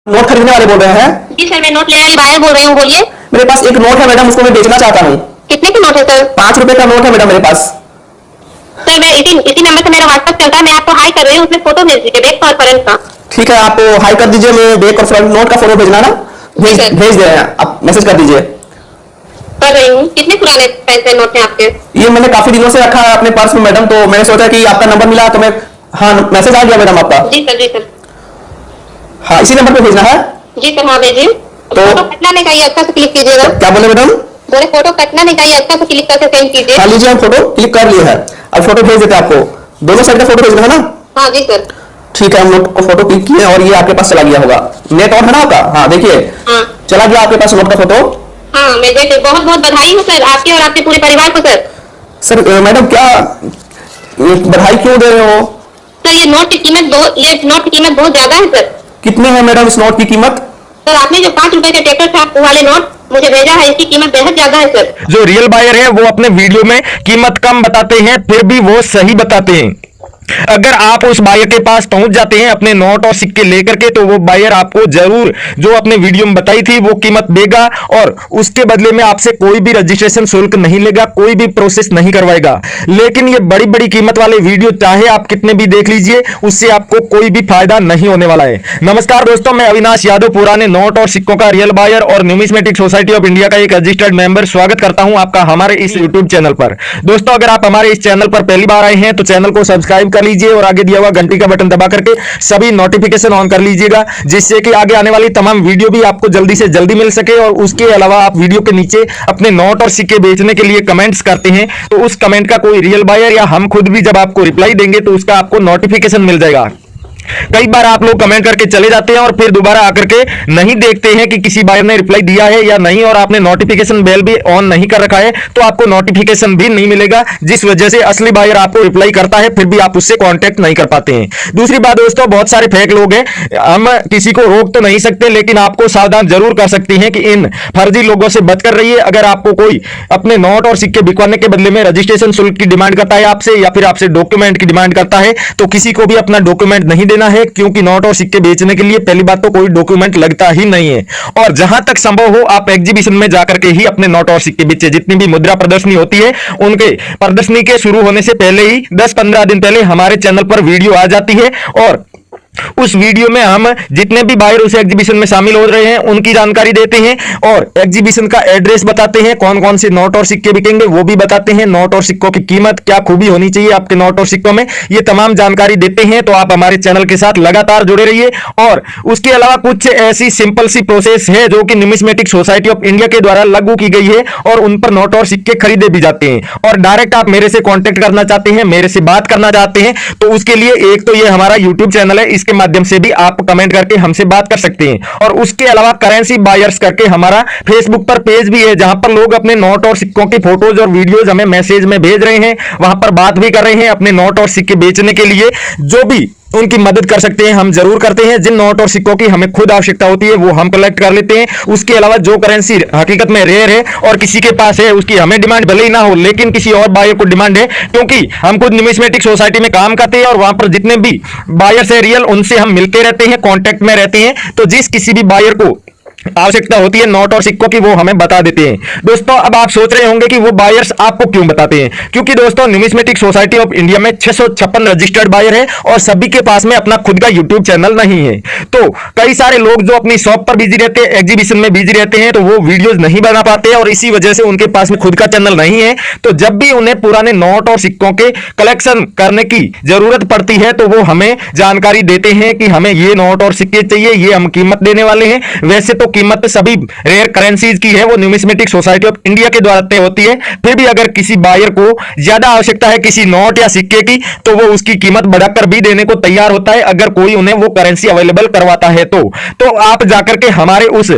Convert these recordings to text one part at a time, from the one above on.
Note खरीदने वाले बोल रहे हैं? जी सर, मैं नोट लेने वाली बायर बोल रही हूँ, बोलिए। मेरे पास एक नोट है मैडम, उसको मैं बेचना चाहता हूँ। कितने का नोट है सर? 5 रुपए का नोट है मैडम मेरे पास। सर मैं इसी नंबर से मेरा व्हाट्सएप चलता है, मैं आपको हाई कर रही हूँ, उसमें फोटो भेज दीजिए बैक और फ्रंट का। ठीक है, आप हाई कर दीजिए, मैं बैक और फ्रंट नोट का फोटो भेजना ना, भेज दे रहे हैं, आप मैसेज कर दीजिए। कर रही हूँ। कितने पुराने पैसे नोट हैं आपके? ये मैंने काफी दिनों से रखा है अपने पर्स में मैडम, तो मैंने सोचा कि आपका नंबर मिला तो मैं, हाँ मैसेज आ गया मैडम आपका। जी सर, जी सर। हाँ, इसी नंबर पे भेजना है? जी सर, हाँ भेजिए। तो फोटो कटना नहीं चाहिए, अच्छा से क्लिक कीजिएगा। क्या बोले मैडम? बोले फोटो कटना नहीं चाहिए, अच्छा से क्लिक करके सेंड कीजिए। हाँ लीजिए, हम फोटो क्लिक कर लिए हैं, अब फोटो भेज देते हैं आपको। दोनों साइड का फोटो भेजना है ना? हाँ जी सर। ठीक है, हम नोट को फोटो क्लिक किए और ये आपके पास चला गया होगा। नेट ऑन है ना आपका? हाँ देखिए, हाँ चला गया आपके पास नोट का फोटो। हाँ, मैं देख, बहुत बहुत बधाई हो सर आपके और आपके पूरे परिवार को सर। सर मैडम क्या बधाई क्यों दे रहे हो? सर ये नोट की कीमत बहुत ज्यादा है सर। कितने है मैडम इस नोट की कीमत? सर आपने जो 5 रुपए के ट्रैक्टर था वो वाले नोट मुझे भेजा है, इसकी कीमत बेहद ज्यादा है सर। जो रियल बायर है वो अपने वीडियो में कीमत कम बताते हैं, फिर भी वो सही बताते हैं। अगर आप उस बायर के पास पहुंच जाते हैं अपने नोट और सिक्के लेकर के, तो वो बायर आपको जरूर जो अपने वीडियो में बताई थी वो कीमत देगा और उसके बदले में आपसे कोई भी रजिस्ट्रेशन शुल्क नहीं लेगा, कोई भी प्रोसेस नहीं करवाएगा। लेकिन ये बड़ी बड़ी कीमत वाले वीडियो चाहे आप कितने भी देख लीजिए, उससे आपको कोई भी फायदा नहीं होने वाला है। नमस्कार दोस्तों, मैं अविनाश यादव, पुराने नोट और सिक्कों का रियल बायर और न्यूमिस्मेटिक सोसाइटी ऑफ इंडिया का एक रजिस्टर्ड मेंबर, स्वागत करता हूं आपका हमारे इस यूट्यूब चैनल पर। दोस्तों अगर आप हमारे इस चैनल पर पहली बार आए हैं तो चैनल को सब्सक्राइब कर लीजिए और आगे दिया हुआ घंटी का बटन दबा करके सभी नोटिफिकेशन ऑन कर लीजिएगा, जिससे कि आगे आने वाली तमाम वीडियो भी आपको जल्दी से जल्दी मिल सके। और उसके अलावा आप वीडियो के नीचे अपने नोट और सिक्के बेचने के लिए कमेंट्स करते हैं तो उस कमेंट का कोई रियल बायर या हम खुद भी जब आपको रिप्लाई देंगे तो उसका आपको नोटिफिकेशन मिल जाएगा। कई बार आप लोग कमेंट करके चले जाते हैं और फिर दोबारा आकर के नहीं देखते हैं कि किसी बायर ने रिप्लाई दिया है या नहीं, और आपने नोटिफिकेशन बेल भी ऑन नहीं कर रखा है तो आपको नोटिफिकेशन भी नहीं मिलेगा, जिस वजह से असली बायर आपको रिप्लाई करता है फिर भी आप उससे कांटेक्ट नहीं कर पाते हैं। दूसरी बात दोस्तों, बहुत सारे फेक लोग हैं, हम किसी को रोक तो नहीं सकते लेकिन आपको सावधान जरूर कर सकते हैं कि इन फर्जी लोगों से बचकर रहिए। अगर आपको कोई अपने नोट और सिक्के बिकवाने के बदले में रजिस्ट्रेशन शुल्क की डिमांड करता है आपसे, या फिर आपसे डॉक्यूमेंट की डिमांड करता है, तो किसी को भी अपना डॉक्यूमेंट नहीं देना है, क्योंकि नोट और सिक्के बेचने के लिए पहली बात तो कोई डॉक्यूमेंट लगता ही नहीं है। और जहां तक संभव हो आप एग्जीबिशन में जाकर के ही अपने नोट और सिक्के बेचे। जितनी भी मुद्रा प्रदर्शनी होती है उनके प्रदर्शनी के शुरू होने से पहले ही 10-15 दिन पहले हमारे चैनल पर वीडियो आ जाती है और उस वीडियो में हम जितने भी बायर उस एग्जीबिशन में शामिल हो रहे हैं उनकी जानकारी देते हैं और एग्जीबिशन का एड्रेस बताते हैं, कौन कौन से नोट और सिक्के बिकेंगे वो भी बताते हैं, नोट और सिक्कों की कीमत, क्या खूबी होनी चाहिए आपके नोट और सिक्कों में, ये तमाम जानकारी देते हैं। तो आप हमारे चैनल के साथ लगातार जुड़े रहिए। और उसके अलावा कुछ ऐसी सिंपल सी प्रोसेस है जो कि न्यूमिस्मेटिक सोसाइटी ऑफ इंडिया के द्वारा लागू की गई है और उन पर नोट और सिक्के खरीदे भी जाते हैं। और डायरेक्ट आप मेरे से कॉन्टेक्ट करना चाहते हैं, मेरे से बात करना चाहते हैं, तो उसके लिए एक तो ये हमारा यूट्यूब चैनल है, इसके माध्यम से भी आप कमेंट करके हमसे बात कर सकते हैं। और उसके अलावा करेंसी बायर्स करके हमारा फेसबुक पर पेज भी है, जहां पर लोग अपने नोट और सिक्कों की फोटोज और वीडियोज हमें मैसेज में भेज रहे हैं, वहां पर बात भी कर रहे हैं अपने नोट और सिक्के बेचने के लिए। जो भी उनकी मदद कर सकते हैं हम जरूर करते हैं। जिन नोट और सिक्कों की हमें खुद आवश्यकता होती है वो हम कलेक्ट कर लेते हैं। उसके अलावा जो करेंसी हकीकत में रेयर है और किसी के पास है, उसकी हमें डिमांड भले ही ना हो लेकिन किसी और बायर को डिमांड है, क्योंकि हम खुद न्यूमिस्मेटिक सोसाइटी में काम करते हैं और वहां पर जितने भी बायर्स है रियल, उनसे हम मिलते रहते हैं, कॉन्टेक्ट में रहते हैं। तो जिस किसी भी बायर को आवश्यकता होती है नोट और सिक्कों की वो हमें बता देते हैं। दोस्तों अब आप सोच रहे होंगे कि वो बायर्स आपको क्यों बताते हैं, क्योंकि दोस्तों न्यूमिस्मेटिक सोसाइटी ऑफ इंडिया में 656 रजिस्टर्ड बायर है और सभी के पास में अपना खुद का यूट्यूब चैनल नहीं है। तो कई सारे लोग जो अपनी शॉप पर बिजी रहते हैं, एग्जीबिशन में बिजी रहते हैं, तो वो वीडियोस नहीं बना पाते और इसी वजह से उनके पास में खुद का चैनल नहीं है। तो जब भी उन्हें पुराने नोट और सिक्कों के कलेक्शन करने की जरूरत पड़ती है तो वो हमें जानकारी देते हैं कि हमें ये नोट और सिक्के चाहिए, ये हम कीमत देने वाले हैं। वैसे तो कीमत सभी रेयर करेंसीज की है, वो न्यूमिस्मेटिक सोसाइटी ऑफ इंडिया के द्वारा तय होती है। फिर भी अगर किसी बायर को ज्यादा आवश्यकता है किसी नोट या सिक्के की तो वो उसकी कीमत बढ़ाकर भी देने को तैयार होता है, अगर कोई उन्हें वो करेंसी अवेलेबल करवाता है तो आप जाकर के हमारे उस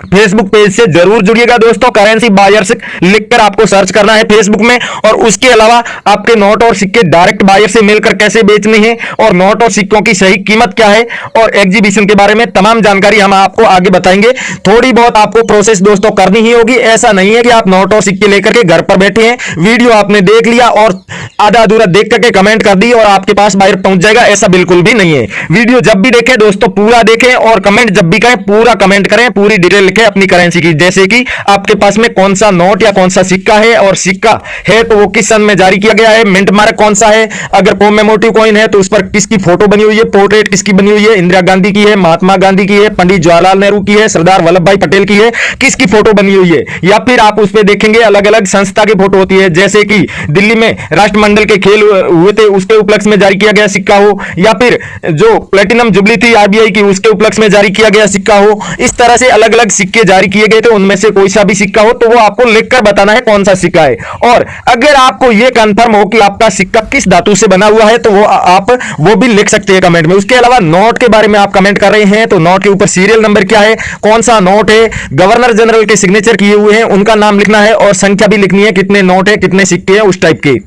फेसबुक पेज से जरूर जुड़िएगा दोस्तों। करेंसी बायर्स लिखकर आपको सर्च करना है फेसबुक में, और उसके अलावा आपके नोट और सिक्के डायरेक्ट बायर से मिलकर कैसे बेचने हैं, और नोट और सिक्कों की सही कीमत क्या है, और एग्जीबिशन के बारे में तमाम जानकारी हम आपको आगे बताएंगे। थोड़ी बहुत आपको प्रोसेस दोस्तों करनी ही होगी। ऐसा नहीं है कि आप नोट और सिक्के लेकर के घर पर बैठे हैं, वीडियो आपने देख लिया और आधा अधूरा देख करके कमेंट कर दी और आपके पास बायर पहुंच जाएगा, ऐसा बिल्कुल भी नहीं है। वीडियो जब भी देखें दोस्तों पूरा देखें, और कमेंट जब भी करें पूरा कमेंट करें, पूरी डिटेल लिखें अपनी करेंसी की, जैसे कि आपके पास में कौन सा नोट या कौन सा सिक्का है, और सिक्का है तो वो किस सन में जारी किया गया है, मिंट मार्क कौन सा है, अगर कॉमेमोरेटिव कॉइन है तो उस पर किसकी फोटो बनी हुई है, पोर्ट्रेट किसकी बनी हुई है, इंदिरा गांधी की है, महात्मा गांधी की है, पंडित जवाहरलाल नेहरू की है, सरदार वल्लभ भाई पटेल की है, किसकी फोटो बनी हुई है। या फिर आप उस पर देखेंगे अलग अलग संस्था की फोटो होती है, जैसे कि दिल्ली में राष्ट्रमंडल के खेल हुए थे उसके उपलक्ष्य में जारी किया गया सिक्का हो, या फिर जो प्लेटिनम जुबली थी आरबीआई की उसके उपलक्ष्य में जारी किया गया सिक्का हो। इस तरह से अलग अलग सिक्के जारी किए गए थे, उनमें से कोई सा भी सिक्का हो तो वो आपको लिखकर बताना है कौन सा सिक्का है। और अगर आपको यह कंफर्म हो कि आपका सिक्का किस धातु से बना हुआ है तो वो आप वो भी लिख सकते हैं कमेंट में। उसके अलावा नोट के बारे में आप कमेंट कर रहे हैं तो नोट के ऊपर सीरियल नंबर क्या है, कौन सा नोट है, गवर्नर जनरल के सिग्नेचर किए हुए हैं उनका नाम लिखना है, और संख्या भी लिखनी है, कितने नोट है, कितने सिक्के हैं, उस टाइप के।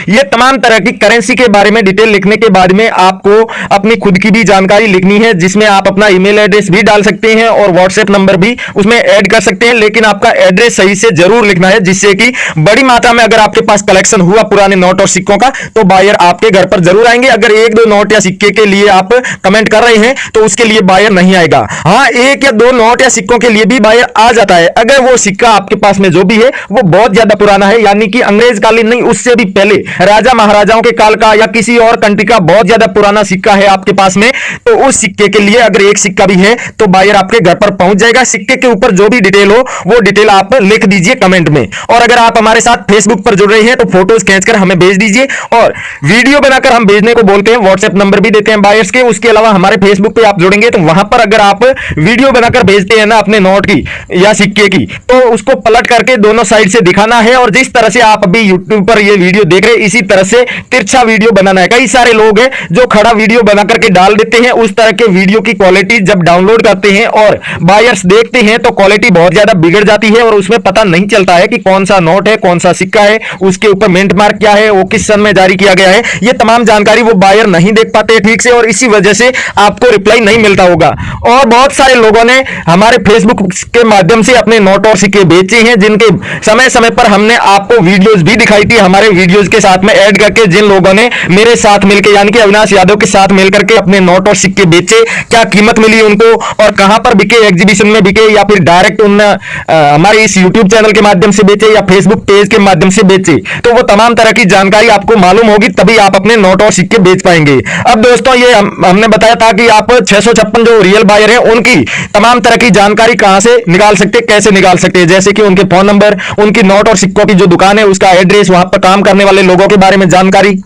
ये तमाम तरह की करेंसी के बारे में डिटेल लिखने के बाद में आपको अपनी खुद की भी जानकारी लिखनी है, जिसमें आप अपना ईमेल एड्रेस भी डाल सकते हैं और व्हाट्सएप नंबर भी उसमें ऐड कर सकते हैं, लेकिन आपका एड्रेस सही से जरूर लिखना है, जिससे कि बड़ी मात्रा में अगर आपके पास कलेक्शन हुआ पुराने नोट और सिक्कों का तो बायर आपके घर पर जरूर आएंगे। अगर एक दो नोट या सिक्के के लिए आप कमेंट कर रहे हैं तो उसके लिए बायर नहीं आएगा। हाँ, एक या दो नोट या सिक्कों के लिए भी बायर आ जाता है, अगर वो सिक्का आपके पास में जो भी है वो बहुत ज्यादा पुराना है, यानी कि अंग्रेज कालीन नहीं, उससे भी पहले राजा महाराजाओं के काल का या किसी और कंट्री का बहुत ज्यादा पुराना सिक्का है आपके पास में, तो उस सिक्के के लिए अगर एक सिक्का भी है तो बायर आपके घर पर पहुंच जाएगा। सिक्के के ऊपर जो भी डिटेल हो वो डिटेल आप लिख दीजिए कमेंट में। और अगर आप हमारे साथ फेसबुक पर जुड़ रहे हैं तो फोटोज खींचकर हमें भेज दीजिए, और वीडियो बनाकर हम भेजने को बोलते हैं, व्हाट्सएप नंबर भी देते हैं बायर्स के। उसके अलावा हमारे फेसबुक पे आप जुड़ेंगे तो वहां पर अगर आप वीडियो बनाकर भेजते हैं ना अपने नोट की या सिक्के की, तो उसको पलट करके दोनों साइड से दिखाना है, और जिस तरह से आप अभी यूट्यूब पर ये वीडियो देख रहे हैं इसी तरह से तिरछा वीडियो बनाना है। कई सारे लोग हैं जो खड़ा वीडियो बना करके डाल देते हैं, उस तरह के वीडियो की क्वालिटी जब डाउनलोड करते हैं और बायर्स देखते हैं तो क्वालिटी बहुत ज्यादा बिगड़ जाती है, और उसमें पता नहीं चलता है कि कौन सा नोट है, कौन सा सिक्का है, उसके ऊपर मिंट मार्क क्या है, वो किस सन में जारी किया गया है, ये तमाम जानकारी वो बायर नहीं देख पाते ठीक से, और इसी वजह से आपको रिप्लाई नहीं मिलता होगा। और बहुत सारे लोगों ने हमारे फेसबुक के माध्यम से अपने नोट और सिक्के बेचे हैं, जिनके समय समय पर हमने आपको वीडियोस भी दिखाई थी हमारे वीडियोस के साथ में ऐड करके, जिन लोगों ने मेरे साथ मिलकर यानी कि अविनाश यादव के साथ मिलकर के अपने नोट और सिक्के बेचे, क्या कीमत मिली उनको और कहां पर बिके, एग्जीबिशन में बिके या फिर डायरेक्ट उन हमारे इस यूट्यूब चैनल के माध्यम से बेचे या फेसबुक पेज के माध्यम से बेचे, तो वो तमाम तरह की जानकारी आपको मालूम होगी, तभी आप अपने नोट और सिक्के बेच पाएंगे। अब दोस्तों ये हमने बताया था कि आप 656 जो रियल बायर हैं उनकी तमाम तरह की जानकारी कहां से निकाल सकते हैं, कैसे निकाल सकते हैं, जैसे कि उनके फोन नंबर, उनकी नोट और सिक्कों की जो दुकान है उसका एड्रेस, वहां पर काम करने वाले लोगों के बारे में जानकारी।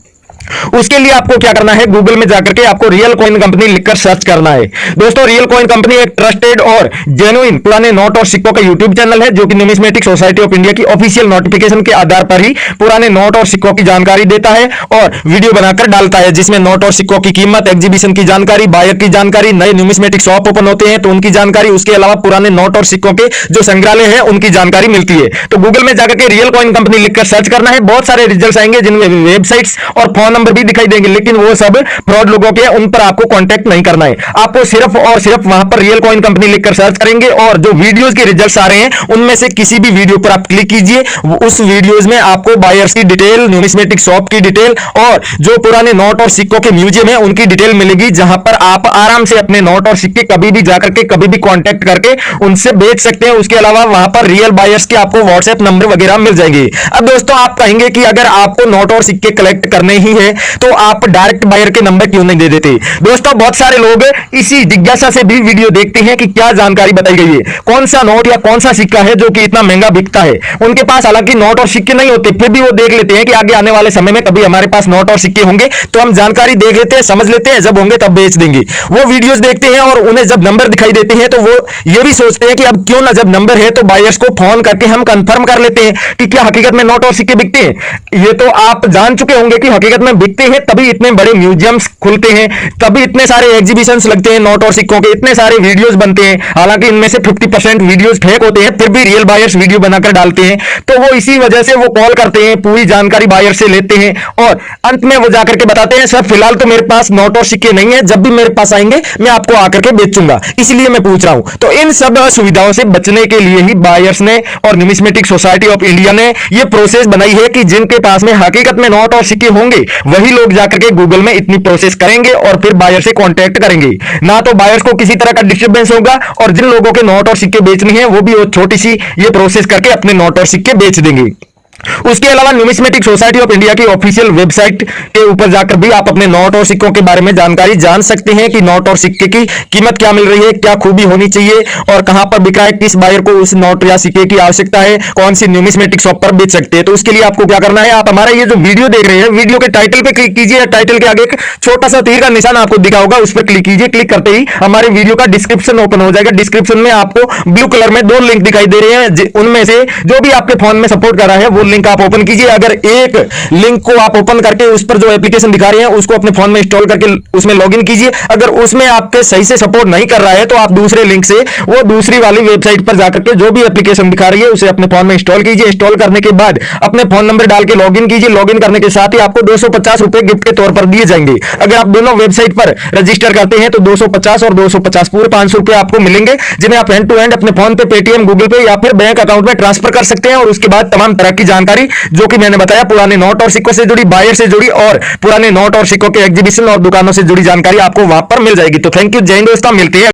उसके लिए आपको क्या करना है, गूगल में जाकर के आपको रियल कॉइन कंपनी लिखकर सर्च करना है। दोस्तों रियल कॉइन कंपनी एक ट्रस्टेड और जेन्युइन पुराने नोट और सिक्कों का यूट्यूब चैनल है, जो कि न्यूमिस्मेटिक सोसाइटी ऑफ इंडिया की ऑफिशियल नोटिफिकेशन के आधार पर ही पुराने नोट और सिक्कों की जानकारी देता है और वीडियो बनाकर डालता है, जिसमें नोट और सिक्कों की कीमत, एग्जीबिशन की जानकारी, बायर की जानकारी, नए न्यूमिस्मेटिक शॉप ओपन होते हैं तो उनकी जानकारी, उसके अलावा पुराने नोट और सिक्कों के जो संग्रहालय है उनकी जानकारी मिलती है। तो गूगल में जाकर के रियल कॉइन कंपनी लिखकर सर्च करना है, बहुत सारे रिजल्ट आएंगे जिनमें वेबसाइट्स और फोन नंबर भी दिखाई देंगे, लेकिन वो सब फ्रॉड लोगों के, उन पर आपको कांटेक्ट नहीं करना है। आपको सिर्फ और सिर्फ वहां पर रियल कॉइन कंपनी लिखकर सर्च करेंगे और जो वीडियोस के रिजल्ट्स आ रहे हैं उनमें से किसी भी वीडियो पर आप क्लिक कीजिए, उस वीडियोस में आपको बायर्स की डिटेल, न्यूमिस्मेटिक शॉप की डिटेल और जो पुराने नोट और सिक्कों के म्यूजियम है उनकी डिटेल मिलेगी, जहां पर आप आराम से अपने नोट और सिक्के कभी भी जाकर के कभी भी कांटेक्ट करके उनसे बेच सकते हैं। उसके अलावा वहां पर रियल बायर्स के आपको व्हाट्सएप नंबर वगैरह मिल जाएंगे। अब दोस्तों आप कहेंगे कि अगर आपको नोट और सिक्के कलेक्ट करने ही है तो आप डायरेक्ट बायर के नंबर क्यों नहीं दे देते। दोस्तों बहुत सारे लोग इसी जिज्ञासा से भी वीडियो देखते हैं कि क्या जानकारी बताई गई है, कौन सा नोट या कौन सा सिक्का है जो कि इतना महंगा बिकता है। उनके पास हालांकि नोट और सिक्के नहीं होते, फिर भी वो देख लेते हैं कि आगे आने वाले समय में कभी हमारे पास नोट और सिक्के होंगे तो हम जानकारी देख लेते हैं, समझ लेते हैं, जब होंगे तब बेच देंगे। वो वीडियोस देखते हैं और उन्हें जब नंबर दिखाई देते हैं तो वो ये भी सोचते हैं कि अब क्यों ना, जब नंबर है तो बायर्स को फोन करके हम कंफर्म कर लेते हैं कि क्या हकीकत में नोट और सिक्के बिकते हैं। ये तो आप जान चुके होंगे कि हकीकत में में बिकते हैं तभी इतने बड़े म्यूजियम्स खुलते हैं, तभी इतने सारे एग्जीबिशंस लगते हैं नोट और सिक्कों के, इतने सारे वीडियोस बनते हैं। हालांकि इनमें से 50% वीडियोस फेक होते हैं, फिर भी रियल बायर्स वीडियो बनाकर डालते हैं। तो वो इसी वजह से वो कॉल करते हैं, पूरी जानकारी बायर से लेते हैं और अंत में वो जाकर के बताते हैं सर फिलहाल तो मेरे पास नोट और सिक्के नहीं है, जब भी मेरे पास आएंगे मैं आपको आकर के बेचूंगा, इसलिए मैं पूछ रहा हूं। तो इन सब सुविधाओं से बचने के लिए ही बायर्स ने और न्यूमिस्मेटिक सोसाइटी ऑफ इंडिया ने ये प्रोसेस बनाई है कि जिनके पास में हकीकत में नोट और सिक्के होंगे वही लोग जाकर के गूगल में इतनी प्रोसेस करेंगे और फिर बायर से कांटेक्ट करेंगे। ना तो बायर्स को किसी तरह का डिस्टर्बेंस होगा और जिन लोगों के नोट और सिक्के बेचने हैं वो भी वो छोटी सी ये प्रोसेस करके अपने नोट और सिक्के बेच देंगे। उसके अलावा न्यूमिस्मेटिक सोसाइटी ऑफ इंडिया की ऑफिशियल वेबसाइट के ऊपर जाकर भी आप अपने नोट और सिक्कों के बारे में जानकारी जान सकते हैं कि नोट और सिक्के की कीमत क्या मिल रही है, क्या खूबी होनी चाहिए और कहां पर बिक रहा है, किस बायर को उस नोट या सिक्के की आवश्यकता है, कौन सी न्यूमिस्मेटिक शॉप पर बेच सकते हैं। तो उसके लिए आपको क्या करना है, आप हमारा ये जो वीडियो देख रहे हैं वीडियो के टाइटल पे क्लिक कीजिए, टाइटल के आगे एक छोटा सा तीर का निशान आपको दिखा होगा, उस पर क्लिक कीजिए। क्लिक करते ही हमारे वीडियो का डिस्क्रिप्शन ओपन हो जाएगा। डिस्क्रिप्शन में आपको ब्लू कलर में 2 लिंक दिखाई दे रहे हैं, उनमें से जो भी आपके फोन में सपोर्ट कर रहा है वो लिंक आप ओपन कीजिए। अगर एक लिंक को आप ओपन करके उस पर जो एप्लीकेशन दिखा रहे हैं उसको अपने फोन में इंस्टॉल करके उसमें लॉगिन कीजिए। अगर उसमें आपके सही से सपोर्ट नहीं कर रहा है तो आप दूसरे लिंक से वो दूसरी वाली वेबसाइट पर जाकर के जो भी एप्लीकेशन दिखा रही है उसे अपने फोन में इंस्टॉल कीजिए। इंस्टॉल करने के बाद अपने फोन नंबर डाल के लॉगिन कीजिए। लॉगिन करने के साथ ही आपको 250 रुपए गिफ्ट के तौर पर दिए जाएंगे। अगर आप दोनों वेबसाइट पर रजिस्टर करते हैं तो 250 और 250 पूरे 500 रुपए आपको मिलेंगे, जिन्हें आप एंड टू एंड अपने फोन पे, पेटीएम, गूगल पे या फिर बैंक अकाउंट में ट्रांसफर कर सकते हैं। और उसके बाद तमाम तरह की जानकारी जो कि मैंने बताया पुराने नोट और सिक्कों से जुड़ी, बायर से जुड़ी और पुराने नोट और सिक्कों के एग्जीबिशन और दुकानों से जुड़ी जानकारी आपको वहां पर मिल जाएगी। तो थैंक यू, जय हिंद दोस्तों, मिलते हैं।